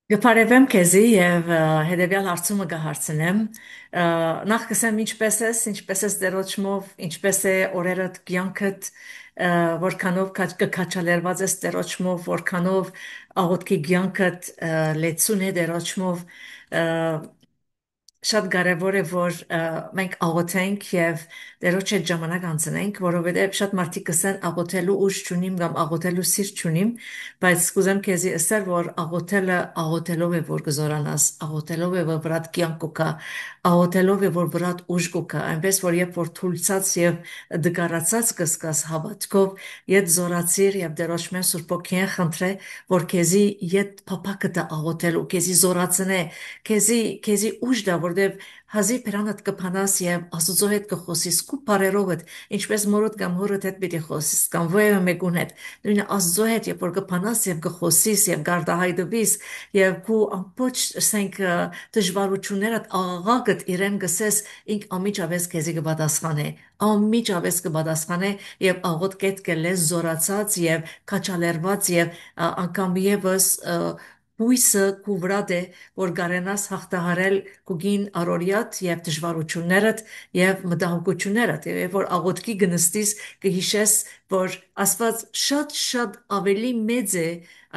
Գպարևեմ քեզի եւ հետեւյալ հարցումը կհարցնեմ նախ կսեմ ինչպես ես դերոճմով ինչպես է օրերդ կյանքդ որքանով կքաչալերված ես դերոճմով որքանով աղոթքի կյանքդ լեցուն է դերոճմով շատ կարևոր է որ մենք աղոթենք եւ դերոջ հետ ժամանակ անցնենք որովհետեւ շատ մարդիկ կսեն աղոթելու ուժ չունիմ կամ աղոթելու սիրտ չունիմ բայց կուզեմ քեզի ասել որ աղոթելը աղոթելով է որ կզորանաս աղոթելով է որ վրատ կյանք կա աղոթելով է որ վրատ ուժ կա այնպես որ երբ որ թույլցած եւ դգարացած կսկաս հավատքով իդ զորացիր եւ դերոջ մեն սուրբ ոգին խնդրե որ քեզի իդ փափակը դա աղոթելու քեզի զորացնե քեզի ուժ դա որտեվ հազիվ բերանդ կփանաս եւ աստծո հետ կխոսիս քու բարերովդ ինչպես մորդ կամ հորդ հետ պիտի խոսիս կամ վայը մեկուն հետ նույնը աստծո հետ երբ որ կփանաս եւ կխոսիս եւ գարդահայտվիս եւ քու ամբողջ ասենք դժվարությունները աղաղակդ իրեն գսես ինք ամիջավես քեզի կպատասխանե ամիջավես կպատասխանե եւ աղոտ կետ կլես զորացած եւ քաչալերված եւ անգամ եւս հույսը քու վրա դե որ գարենաս հաղթահարել կուգին առօրյատ եւ դժվարություններդ եւ մտահոգություններդ եւ որ աղոթքի գնստիս կհիշես որ Աստված շատ ավելի մեծ է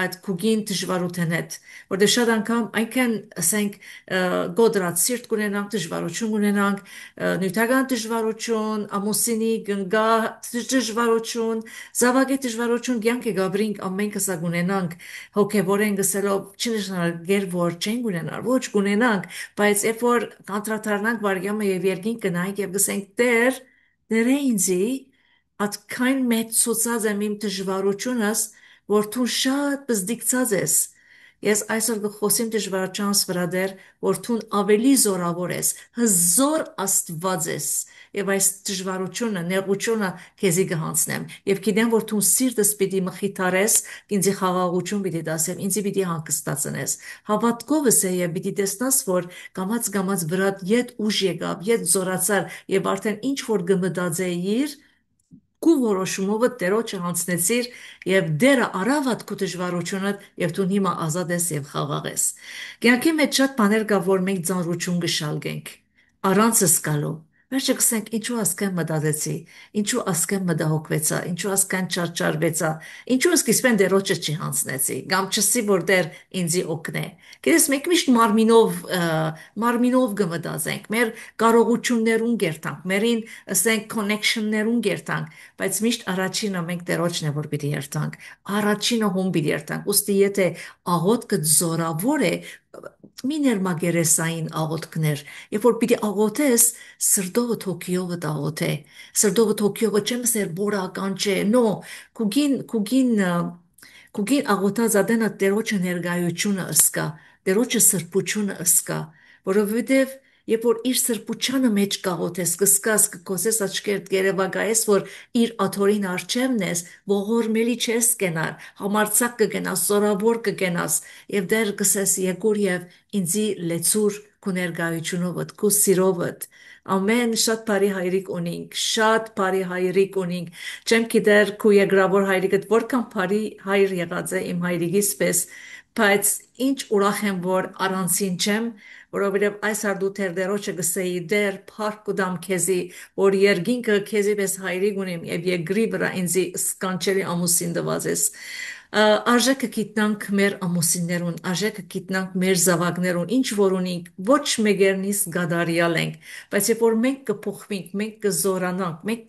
այդ կուգին դժվարութենետ որտեղ շատ անգամ այնքան ասենք գոդրած սիրտ կունենանք դժվարություն ունենանք նյութական դժվարություն ամուսինի գնգա դժվարություն զավակի դժվարություն կյանքի գաբրինք ամենքը սա ունենանք հոգեվորեն գսելով չնշանակեր որ չեն ունենալ ոչ կունենանք բայց երբ որ անդրադառնանք վարյամը եւ երկին կնայինք եւ գսենք դեր ինձի atkain մեծ ցուցած եմ իմ դժվարությունս որ դու շատ բզդիկցած ես ես այսօր գխոսիմ դժվարությունս վրա դեր որ դու ավելի զորավոր ես հզոր աստված ես եւ այս դժվարությունը նեղությունը քեզի կհանցնեմ եւ գիտեմ որ դու սիրտս պիտի մխիթարես ինձի խաղաղություն պիտի դասեմ ինձի պիտի հանգստացնես հավատքովս է եւ պիտի տեսնաս որ կամած վրա իդ ուժ եկավ իդ զորացար եւ արդեն ինչ որ կմտածեիր քու որոշումով Տերոջը հանձնեցիր եւ դերը արավատ քու դժվարությունը եւ դու հիմա ազատ ես եւ խաղաղ ես։ Կյանքի մեջ շատ բաներ կա որ մենք ծանրություն կշալգենք առանց սկալու։ Վերջը կսենք ինչու ասկան մտածեցի, ինչու ասկան մտահոգվեցա, ինչու ասկան չարչարվեցա, ինչու սկիզբեն Տերոջը չի հանձնեցի, կամ չսի որ Տեր ինձի օգնե։ Գիտես մենք միշտ մարմինով կմտածենք, մեր կարողություններուն գերտանք, մերին ասենք connection-ներուն գերտանք, բայց միշտ առաջինը մենք Տերոջն է որ պիտի երթանք, առաջինը հում պիտի երթանք, ուստի եթե աղոթքը զորավոր է, մի ներմագերեսային աղոթքներ, երբ որ պիտի աղոթես, սրդովդ հոգիովդ աղոթե, սրդովդ հոգիովը չեմ սեր բորական չէ, նո, Կուգին աղոթած ադենը Տերոջը ներգայությունը ըսկա, Տերոջը սրբությունը ըսկա, որովհետև երբ որ իր սրբությանը մեջ կաղոթես, կսկաս, կկոսես աչքերդ, երևակայես, որ իր աթորին արջևն ես, ողորմելի չես կենար, համարցակ կգնաս, սորավոր կգնաս, եւ դեր կսես եկուր եւ ինձի լեցուր քու ներգայությունովդ, քու սիրովդ, ամեն շատ բարի հայրիկ ունինք, շատ բարի հայրիկ ունինք, չեմ գիտեր քու երկրավոր հայրիկդ որքան բարի հայր եղած է իմ հայրիկիս պես, բայց ինչ ուրախ եմ որ առանցին չեմ, որովհետև այս արդու թերդերոջը գսեի դեր փառք կդամ քեզի, որ երկինքը քեզի պես հայրիկ ունիմ եւ երկրի վրա ինձի սկանչելի ամուսին տված ես։ Արժեքը գիտնանք մեր ամուսիններուն, արժեքը գիտնանք մեր զավակներուն, ինչ որ ունենք, ոչ մեկերնից գադարյալ ենք, բայց երբ որ մենք կփոխվենք, մենք կզորանանք, մենք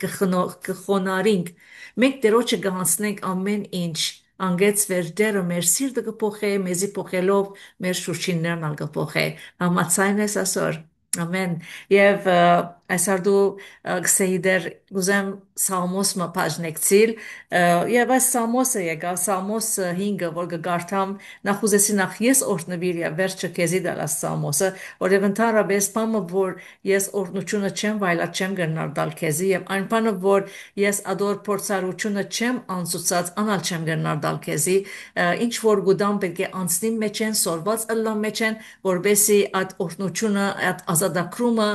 կխոնարհենք, մենք Տերոջը կհանձնենք ամեն ինչ, անգեց վեր դերը մեր սիրտը կփոխե, մեզի փոխելով մեր շուրջիններն ալ կփոխե։ Համացայն ես ասոր։ Ամեն։ Եվ այսօր դու գսեի դեր ուզեմ Սաղմոսը բաժնեկցիլ եւ այս Սաղմոսը եկա Սաղմոս 5-ը որ կգարտամ նախ ուզեցի նախ ես օրհնվիր եւ վերջը քեզի դալաս Սաղմոսը որև ընդհանրապես բամը որ ես օրհնությունը չեմ վայելած չեմ գնալ դալ քեզի եւ այն բանը որ ես ադոր փորձառությունը չեմ անցուցած անալ չեմ գնալ դալ քեզի ինչ որ գուդամ պետք է անցնի մեջ են սորված ըլլամ մեջ են որբեսի այդ օրհնությունը այդ ազատագրումը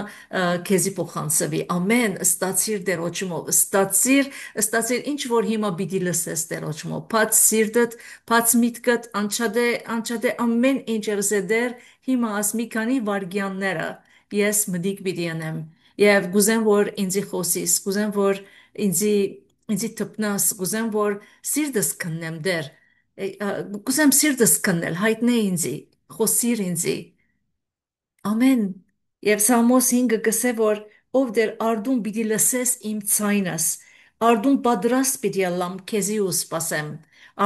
քեզի փոխանցվի, ամեն ստացիր դերոճմով, ստացիր ինչ որ հիմա պիտի լսես դերոճմով, բաց սիրտդ, բաց միտքդ, անչադե ամեն ինչ երսե դեր, հիմա աս մի քանի վարգյանները ես մտիկ պիտի անեմ, եւ գուզեմ որ ինձի խոսիս, գուզեմ որ ինձի ինձի թփնաս, գուզեմ որ սիրտս քննեմ դեր, գուզեմ սիրտս քննել, հայտնե ինձի, խոսիր ինձի, ամեն եւ Սամոս 5-ը գսե որ ով դեր արդուն պիտի լսես իմ ցայնս արդուն պատրաստ պիտի ալամ քեզի ու սպասեմ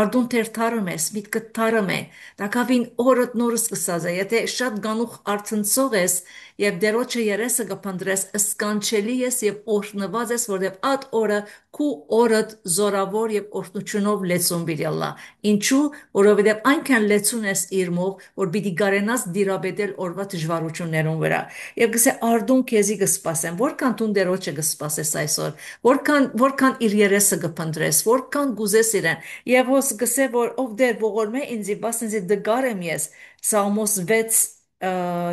արդուն թեր թարում ես միտքդ թարում է տակավին օրդ նորս կսած է եթե շատ գանուխ արցնցող ես եւ դերոջը երեսը կփնդրես սկանչելի ես եւ օրհնված ես որովհետեւ այդ օրը քու օրդ զորավոր եւ օրհնությունով լեցուն պիտի ալա ինչու որովհետեւ այնքան լեցուն ես իրմով որ պիտի գարենաս դիրաբետել օրվա դժվարություններուն վրա եւ գսե արդուն քեզի կսպասեմ որքան տուն դերոջը կսպասես այսօր որքան իր երեսը կփնդրես որքան գուզես իրեն եւ ոս գսե որ ով դեր ողորմե ինձի բասնզի դգար եմ ես Սաղմոս 6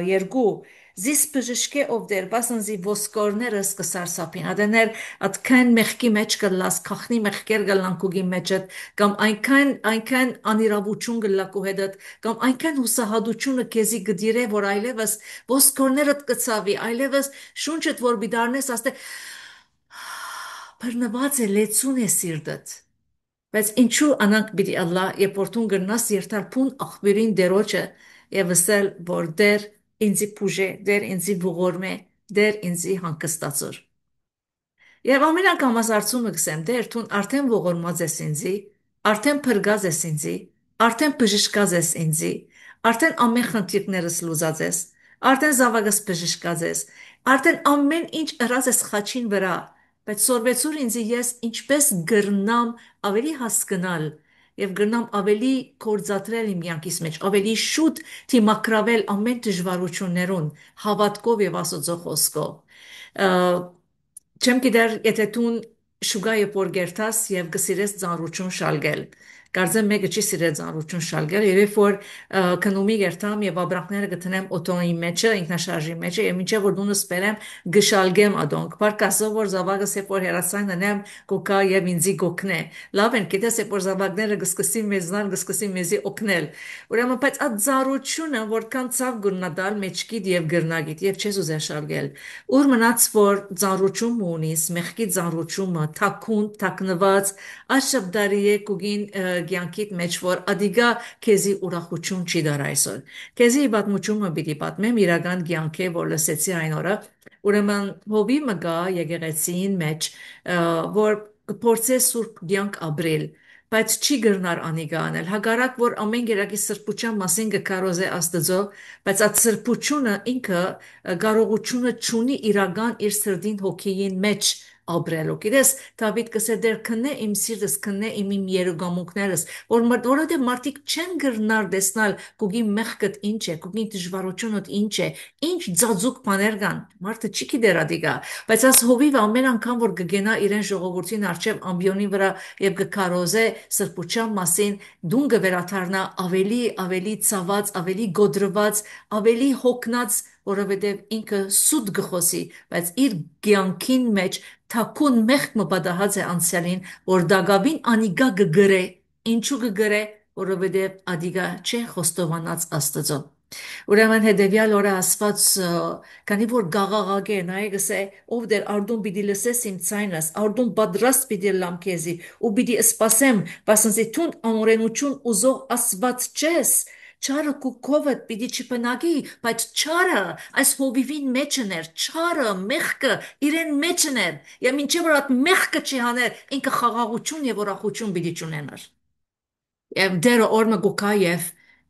երկու Զիս բժշկե ով դեր բասնզի ոսկորներս կսարսափին ադեներ atքան մեղքի մեջ կլաս քախնի մեղքեր գլանքուգի մեջդ կամ այնքան անիրավություն գլակու հետդ կամ այնքան հուսահատությունը քեզի գդիրե որ այլևս ոսկորներդ կծավի այլևս շունչդ որ բիդարնես աստե բռնված է լեցուն է սիրտդ բայց ինչու անանք պիտի ալլա երբ որթուն գրնաս երթալ փուն աղբյուրին դերոջը եւ ասել որ դեր ինձի փուժե դեր ինձի ողորմե դեր ինձի հանգստացոր Եվ ամեն անգամ ասարցումը գսեմ, դեր թուն արդեն ողորմած ես ինձի, արդեն փրկած ես ինձի, արդեն բժշկած ես ինձի, արդեն ամեն խնդիրներս լուծած ես, արդեն զավակս բժշկած ես, արդեն ամեն ինչ ըրած ես խաչին վրա, բայց սորվեցուր ինձի ես ինչպես գրնամ ավելի հասկանալ եւ գրնամ ավելի կորզատրել իմ յանքիս մեջ, ավելի շուտ թիմակրավել ամեն դժվարություններուն, հավատքով եւ Աստծո խոսքով։ Չեմ գիտեր, եթե դու շուգայը որ գերտաս եւ գսիրես ծանրություն շալգել։ Կարծեմ մեկը չի սիրել ծանրություն շալգել, եւ երբ որ քնումի գերտամ եւ աբրակները գտնեմ օտոյի մեջը, ինքնաշարժի մեջը, եւ մինչեւ որ դունս սպերեմ գշալգեմ ադոնք։ Պարկասով որ զավակս երբ որ հերասան անեմ կոկա եւ ինձի գոքնե։ Լավ են, գիտես երբ որ զավակները գսկսի մեզնալ, գսկսի մեզի օգնել։ Ուրեմն բայց այդ ծանրությունը որքան ցավ գուննադալ մեջքիդ եւ գրնագիդ եւ չես ուզել շալգել։ Ուր մնաց որ ծանրություն ունիս, մեղքի ծանրությունը, թակուն, թակնված, աշբդարի է կուգին գյանքիդ մեջ, որ ադիգա քեզի ուրախություն չի դար այսօր։ Քեզի պատմությունը պիտի պատմեմ իրական գյանքի, որ լսեցի այն օրը, ուրեմն հովի մգա եկեղեցին մեջ, որ փորձե սուրբ գյանք ապրել բայց չի գրնար անիգա անել հագարակ որ ամեն գերակի սրբության մասին կկարոզե Աստծո բայց այդ սրբությունը ինքը կարողությունը չունի իրական իր սրդին հոգիին մեջ ապրելու գիտես Դավիթ կսե դեր քննե իմ սիրտս քննե իմ երգամունքներս որովհետև մարդիկ չեն գրնար տեսնալ գուգի մեղքդ ինչ է գուգի դժվարությունդ ինչ է ինչ ծածուկ բաներ կան մարդը չի գիտեր ադիգա բայց աս հովիվ ամեն անգամ որ կգենա իրեն ժողովրդին արչև ամբիոնի վրա եւ կկարոզե սրբության մասին դուն կվերաթարնա ավելի ցաված ավելի գոդրված ավելի հոգնած որովհետև ինքը սուտ գխոսի, բայց իր կյանքին մեջ թակուն մեղք մպատահած է անցյալին, որ դագավին անիգա կգրե, ինչու կգրե, որովհետև ադիգա չէ խոստովանած Աստծո։ Ուրեմն հետևյալ օրը ասված քանի որ գաղաղագ է նայեցես է ով դեր արդուն պիտի լսես իմ ցայնս արդուն պատրաստ պիտի լամ քեզի ու պիտի սպասեմ բասնզի թուն ամորենություն ուզող ասված չես Չարը կուքովդ պիտի չպնակի, բայց չարը այս հովիվին մեջն էր, չարը, մեղքը իրեն մեջն էր, եւ մինչեւ որ այդ մեղքը չի հաներ, ինքը խաղաղություն եւ ուրախություն պիտի ունենար։ Եվ դերը օրը գուքա եւ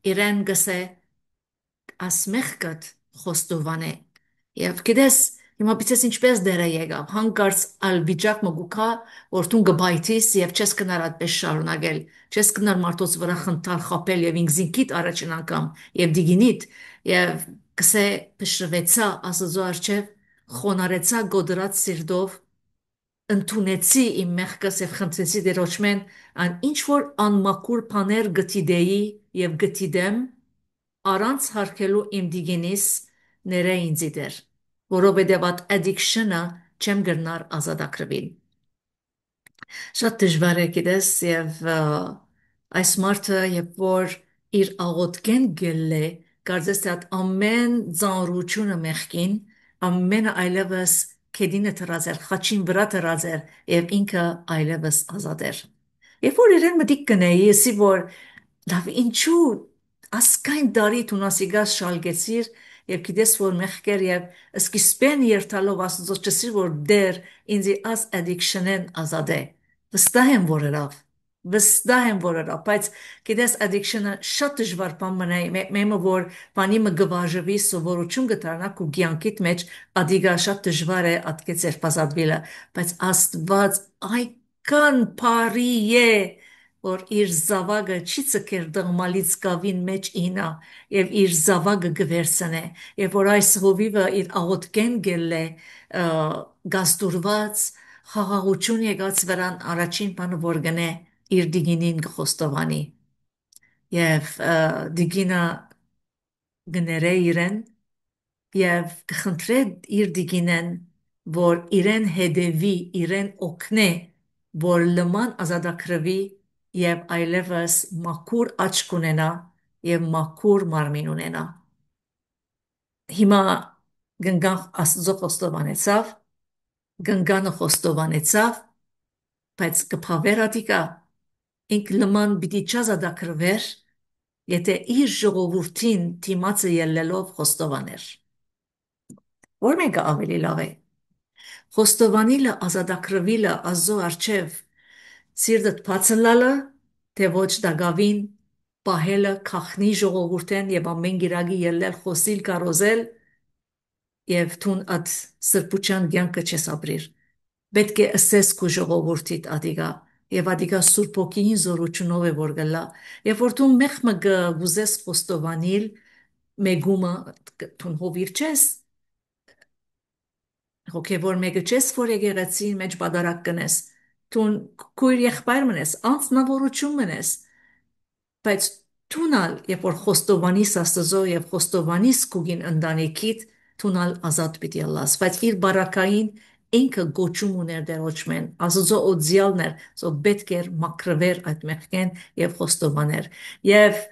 իրեն գսե ասմեղքդ խոստովանե եւ գիտես հիմա պիտես ինչպես դերը եկավ հանկարծ ալ վիճակ մգուկա որտուն գբայթիս եւ չես կնար այդպես շարունակել չես կնար մարդոց վրա խնդալ խապել եւ ինքզինքիդ առաջին անգամ եւ դիգինիդ եւ կսե փշրվեցա ասածո արչեւ խոնարեցա գոդրած սիրտով ընդունեցի իմ մեղքս եւ խնդրեցի դերոճմեն ան ինչ որ անմաքուր բաներ գտիդեի եւ գտիդեմ առանց հարկելու իմ դիգենիս ները ինձի դեր որովհետև այդ addiction-ը չեմ գրնար ազատագրվել։ Շատ դժվար է գիտես եւ այս մարդը երբ որ իր աղոթքեն գելլե կարծես թե այդ ամեն ծանրությունը մեղքին ամենը այլևս կեդինը դրազեր խաչին վրա դրազեր եւ ինքը այլևս ազատ էր երբ որ իրեն մտիկ կնեի եսի որ լավ ինչու ասկայն դարի տունասիգաս շալգեցիր եւ գիտես որ մեղքեր եւ սկիզբեն երթալով աստծո ճսիր որ դեր ինձի աս addiction-են ազատ է վստահ եմ որ հրավ վստահ եմ որ հրավ բայց գիտես addiction-ը շատ դժվար բան մնա մեմը որ բանի մը գվաժվի սովորություն գտարնա ու կյանքիդ մեջ ադիգա շատ դժվար է ատկեց երբազատվելը բայց աստված այքան բարի է որ իր զավակը չի ցկեր դղմալից կավին մեջ ինա եւ իր զավակը գվերցնե եւ որ այս հովիվը իր աղոթքեն գելե գաստուրված խաղաղություն եկած վրան առաջին բանը որ գնե իր դիգինին գխոստովանի եւ դիգինը գներե իրեն եւ կխնդրե իր դիգինեն որ իրեն հետևի իրեն օգնե որ լման ազատագրվի եւ այլևս մաքուր աչք ունենա եւ մաքուր մարմին ունենա հիմա գնգան աստծո խոստովանեցավ գնգանը խոստովանեցավ բայց կփավերատիկա ինք լման պիտի չազատագրվեր եթե իր ժողովրդին դիմացը ելնելով խոստովաներ որ մեկը ավելի լավ է խոստովանիլը ազատագրվիլը ազո արչև սիրտդ բացլալը թե ոչ դագավին պահելը քախնի ժողովուրդեն եւ ամեն գիրագի ելնել խոսիլ կարոզել եւ թուն at սրբուչան ցանկը չեսաբրիր պետք է ասես քո ժողովրդիդ ադիգա եւ ադիգա սուրբ ոգին զորությունով է որ գլա եւ որ դու մեղմը գուզես խոստովանիլ մեգումը թուն հովիր չես հոգևոր մեկը չես որ եկեղեցին մեջ բادرակ կնես թուն քույր եղբայր մնես անձնավորություն մնես բայց թունալ երբ որ խոստովանիս աստծո եւ խոստովանիս քուգին ընտանիքիդ թունալ ազատ պիտի լաս բայց իր բարակային ինքը գոչում ուներ դերոճմեն աստծո օձիալներ so պետք էր մակրվեր այդ մեղքեն եւ խոստովաներ եւ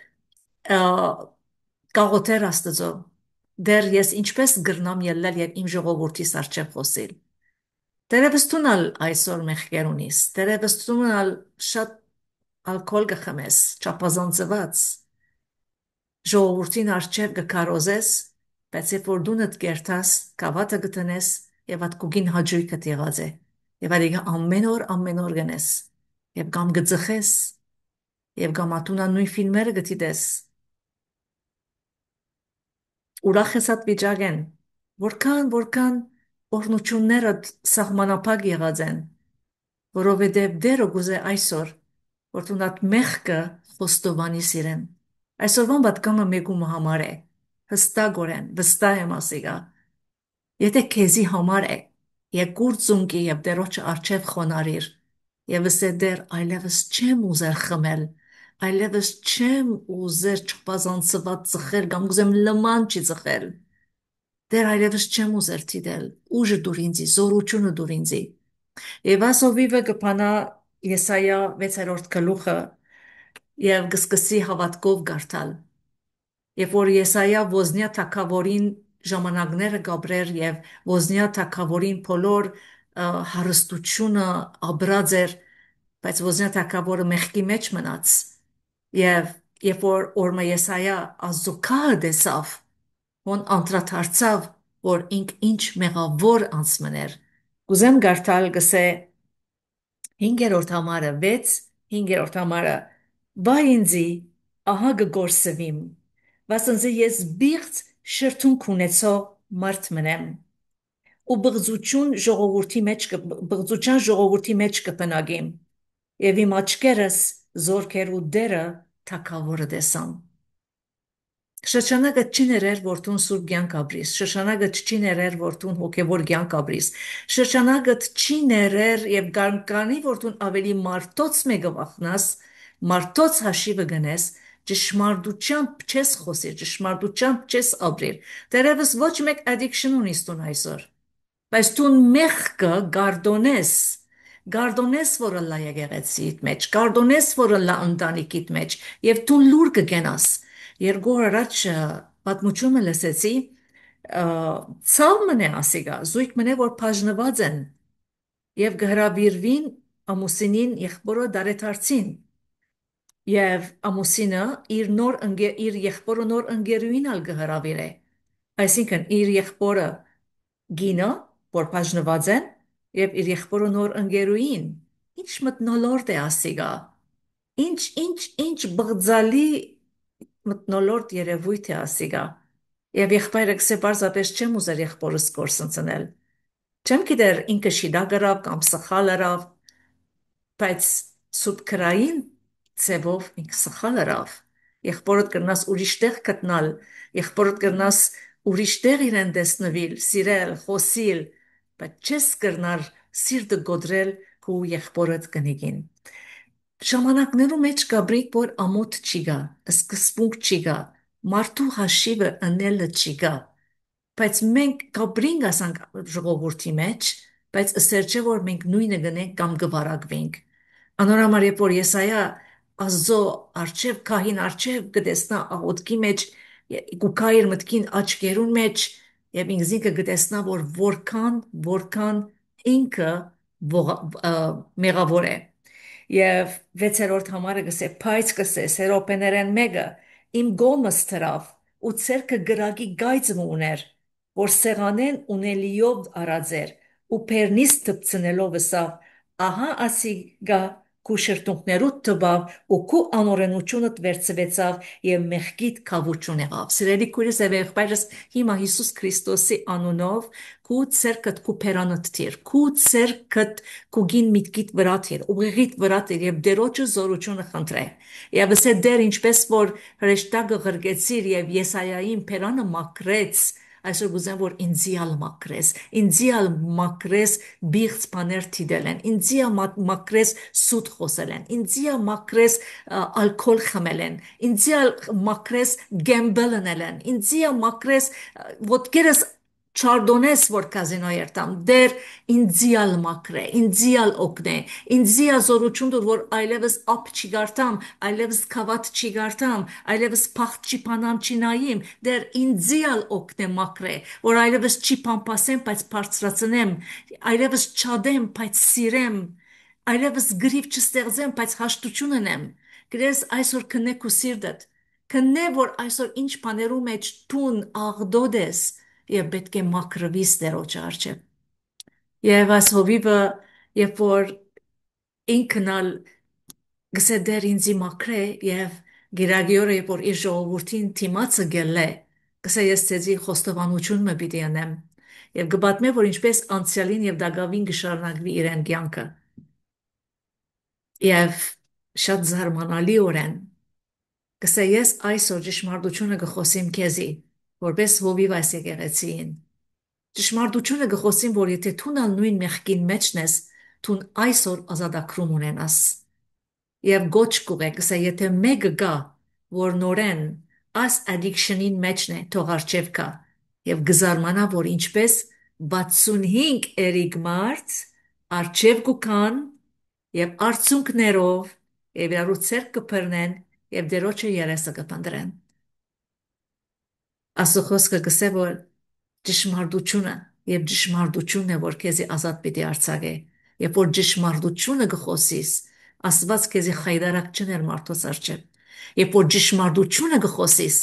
կաղոթեր աստծո դեր ես ինչպես գրնամ ելնել եւ իմ ժողովրդիս արչեւ խոսել դերևս տունալ այսօր մեղքեր ունիս դերևս տունալ շատ ալկոհոլ կխմես չափազանցված ժողովրդին արչեւ կկարոզես բայց երբ որ դունդ կերտաս կավատը գտնես եւ at կուգին հաջույքը եղած է եւ այդ ամեն օր գնես եւ կամ գծխես եւ կամ ատունա նույն ֆիլմերը գտիդես ուրախ ես at վիճակեն որքան օրնությունները սահմանափակ եղած են որովհետև դերը գուզե այսօր որ դու նատ մեղքը խոստովանի սիրեն այսօրվան պատկամը մեգումը համար է հստակորեն վստահ եմ ասիգա եթե քեզի համար է երկուր ծունկի եւ դերոջ արչեւ խոնարիր եւ ասե դեր այլևս չեմ ուզեր խմել այլևս չեմ ուզեր չփազանցված ծխել կամ ուզեմ լման չի ծխել դեր այլևս չեմ ուզեր թիդել ուժը դուր ինձի զորությունը դուր ինձի եւ ասովիվը կփանա Եսայա 6-րդ գլուխը եւ գսկսի հավատքով գարտալ երբ որ Եսայա ոզնյա թագավորին ժամանակները գաբրեր եւ ոզնյա թագավորին բոլոր հարստությունը աբրած էր բայց ոզնյա թագավորը մեղքի մեջ մնաց եւ երբ որ օրմը Եսայա ազոքա դեսավ ոն անդրադարձավ որ ինք ինչ մեղավոր անցմներ կուզեմ գարտալ գսե 5-րդ համարը 6 5-րդ համարը վայ ինձի ահա գորսվիմ վասնզի ես բիղծ շրթունք ունեցող մարդ մնեմ ու բղծության ժողովրդի մեջ կպնագիմ եւ իմ աչքերս զորքերու դերը թակավորը տեսան Շրջանակը չի ներեր որտուն սուրբ կյանք ապրիս շրջանակը չի ներեր որտուն հոգևոր կյանք ապրիս շրջանակը չի ներեր եւ կանի որտուն ավելի մարդոց մեկը վախնաս մարդոց հաշիվը գնես ճշմարտությամբ չես խոսիր, ճշմարտությամբ չես ապրիր։ Դերևս ոչ մեկ addiction ունի ստուն այսօր։ Բայց դու մեղքը գարդոնես, որը լա եկեղեցիդ մեջ, գարդոնես, որը լա ընտանիքիդ մեջ, եւ դու լուր կգնաս։ Երկու օր առաջ պատմությունը լսեցի, ցավ մնե ասիգա, զույգ մնե, որ բաժնված են եւ գհրավիրվին ամուսինին եղբորը դարեթարցին եւ ամուսինը իր եղբորը նոր ընկերուին ալ գհրավիրե, այսինքն իր եղբորը գինը, որ բաժնված են, եւ իր եղբորը նոր ընկերուին, ինչ մտնոլորտ է ասիգա, ինչ բղձալի մտնոլորտ երևույթ է ասիգա, եւ եղբայրը գսե պարզապես չեմ ուզեր եղբորս կորսնցնել, չեմ գիտեր ինքը շիդա գրավ կամ սխալ արավ, բայց սուրբ քրային ծևով ինքը սխալ արավ, եղբորդ կրնաս ուրիշ տեղ գտնալ, եղբորդ կրնաս ուրիշ տեղ իրեն տեսնվիլ, սիրել, խոսիլ, բայց չես կրնար սիրտը գոդրել քու եղբորդ կնիկին։ Ժամանակներու մեջ գաբրիկ որ ամոթ չի գա, սկսբունք չի գա, մարդու հաշիվը ընելը չի գա, բայց մենք գաբրինք ասանք ժողովրդի մեջ, բայց ըսեր չէ որ մենք նույնը գնենք կամ գվարակվենք։ Անորամար երբ որ Եսայա Աստծո արչև քահին արչև կտեսնա աղոթքի մեջ գուքա իր մտքին աչքերուն մեջ եւ ինքզինքը կտեսնա որ որքան ինքը մեղավոր է եւ 6-րդ համարը գսե փայծ կսե սերոպեներեն մեկը իմ գոմս թրավ ու ցերկը գրագի գայծմ ուներ որ սեղանեն ունելիով արածեր ու պերնիս թպցնելով ասավ ահա ասիգա քու շրթունքներուդ տվավ ու քու անօրենությունդ վերցվեցավ եւ մեղքիդ կավություն եղավ սիրելի քույրս եւ եղբայրս հիմա Հիսուս Քրիստոսի անունով քու ցերկդ քու պերանդ թիր քու ցերկդ քու գին միտքիդ վրա թիր ուղիղիդ վրա թիր եւ դերոջը զորությունը խնդրե եւ ասե դեր ինչպես որ հրեշտակը ղրկեցիր եւ Եսայային պերանը մաքրեց այսօր գուզեմ որ ինձիալ մակրես բիղծ բաներ թիդել են, ինձիալ մակրես սուտ խոսել են, ինձիալ մակրես ալկոլ խմել են, ինձիալ մակրես գեմբել անել են, ինձիալ մակրես ոտքերս չարդոնես որ կազինո երտամ, դեր ինձիալ մակրե, ինձիալ օգնե, ինձիալ զորություն դուր որ այլևս ապ չի գարտամ, այլևս կավատ չի գարտամ, այլևս փախտ չի պանամ չի նայիմ, դեր ինձիալ օգնե մակրե, որ այլևս չի պամպասեմ, բայց բարձրացնեմ, այլևս չադեմ, բայց սիրեմ, այլևս գրիվ չստեղծեմ, բայց հաշտություն ունեմ, գրես այսօր քնեք ու սիրտդ, քնե որ այսօր ինչ բաներու մեջ տուն աղդոդ ես, եւ պետք է մաքրվիս Տերոջ առջև։ Եվ այս հովիվը, երբ որ ինքնալ գսե դեր ինձի մաքրե եւ գիրագիորը երբ որ իր ժողովրդին թիմացը գելե, գսե ես ցեզի խոստովանություն մը պիտի անեմ եւ գբատմե որ ինչպես անցյալին եւ դակավին գշարնակվի իրեն կյանքը եւ շատ զարմանալիորեն գսե ես այսօր ճշմարտությունը գխոսիմ քեզի որպես հովիվ այս եկեղեցին ճշմարտությունը գխոսիմ որ եթե թունալ նույն մեղքին մեջն ես թուն այսօր ազատագրում ունենաս եւ գոչ կուղեք գսե եթե մեկը գա որ նորեն այս addiction-ին մեջն է թող արջև կա եւ գզարմանա որ ինչպես 65 երիկ մարդ արջև կուքան եւ արցունքներով եւ իրարու ցերկ կբռնեն եւ դերոջը երեսը կփնտրեն ասոխոսքը գսե որ ճշմարտությունը եւ ճշմարտությունն է որ քեզի ազատ պիտի արձակե երբ որ ճշմարտությունը գխոսիս աստված քեզի խայդարակ չներ մարդոց արջև երբ որ ճշմարտությունը գխոսիս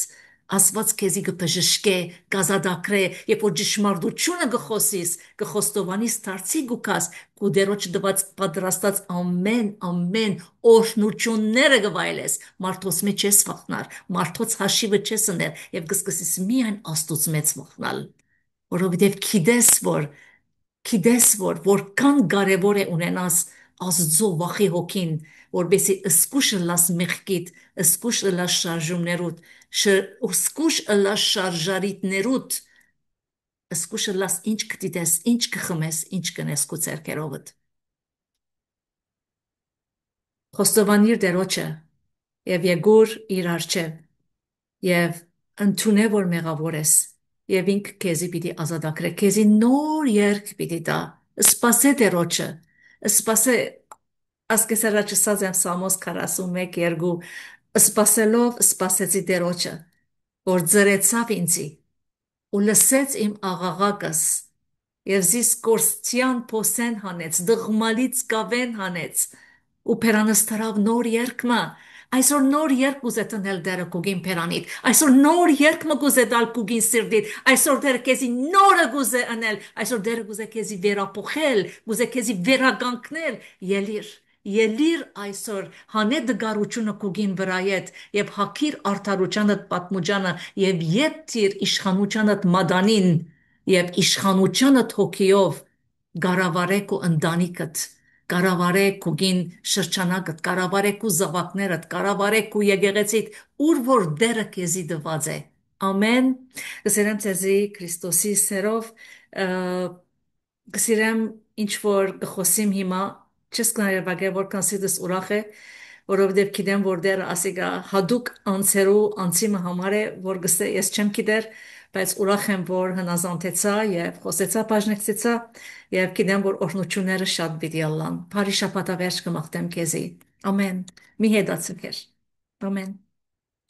աստված քեզի կբժշկե կազատագրե երբ որ ճշմարտությունը գխոսիս կխոստովանիս դարձի գուկաս ու դերոջ դված պատրաստած ամեն օրհնությունները գվայլես մարդոց մեջ ես վախնար մարդոց հաշիվը չես ներ եւ կսկսես միայն աստուծո մեծ վախնալ որովհետև գիտես որ որքան կարևոր է ունենաս Աստծո վախի հոգին, որբեսի ըսկուշ լաս մեղքիդ, ըսկուշ լաս շարժումներուդ, ըսկուշ լաս շարժարիտներուդ, ըսկուշ լաս ինչ կդիտես, ինչ կխմես, ինչ կնես քո ցերկերովդ։ Խոստովանիր դերոջը, եւ եկուր իր առջև եւ ընդունե որ մեղավոր ես եւ ինք քեզի պիտի ազատագրե քեզի նոր երկ պիտի տա սпасե դերոջը սпасե ասկեսարաճ սազեմ Սամոս 41:2 սпасելով սпасեցի դերոջը որ ծրեցավ ինձի ու լսեց իմ աղաղակս եւ զիս կորստյան փոսեն հանեց դղմալից կավեն հանեց ու փերանստարավ նոր երկմը այսօր նոր երկ ուզե տնել դերը կուգին փերանիդ այսօր նոր երկ մը գուզե դալ կուգին սիրդիդ այսօր դերը քեզի նորը գուզե անել այսօր դերը գուզե քեզի վերապոխել գուզե քեզի վերագանքնել ելիր այսօր հանե դգարությունը կուգին վրայետ եւ հակիր արդարությանդ պատմուջանը եւ յետիր իշխանությանդ մադանին եւ իշխանությանդ հոգիով գարավարեք ու ընտանիքդ կառավարեք քուգին շրջանակդ, կառավարեք ու զավակներդ, կառավարեք ու եկեղեցիդ, ուր որ դերը քեզի դված է։ Ամեն։ Կսերեմ ցեզի Քրիստոսի սերով, կսիրեմ ինչ որ կխոսիմ հիմա, չես կներվագե որքան սիրտս ուրախ է, որովհետև գիտեմ որ դեռ ասիկա հadouk անցերու անցիմը համար է, որ գսե ես չեմ գիտեր, բայց ուրախ եմ որ հնազանդեցա եւ խոսեցա բաժնեկցեցա եւ գիտեմ որ օրհնությունները շատ պիտի ալլան։ Բարի շաբաթավերջ կմաղթեմ քեզի։ Ամեն։ Մի հետացքեր։ Ամեն։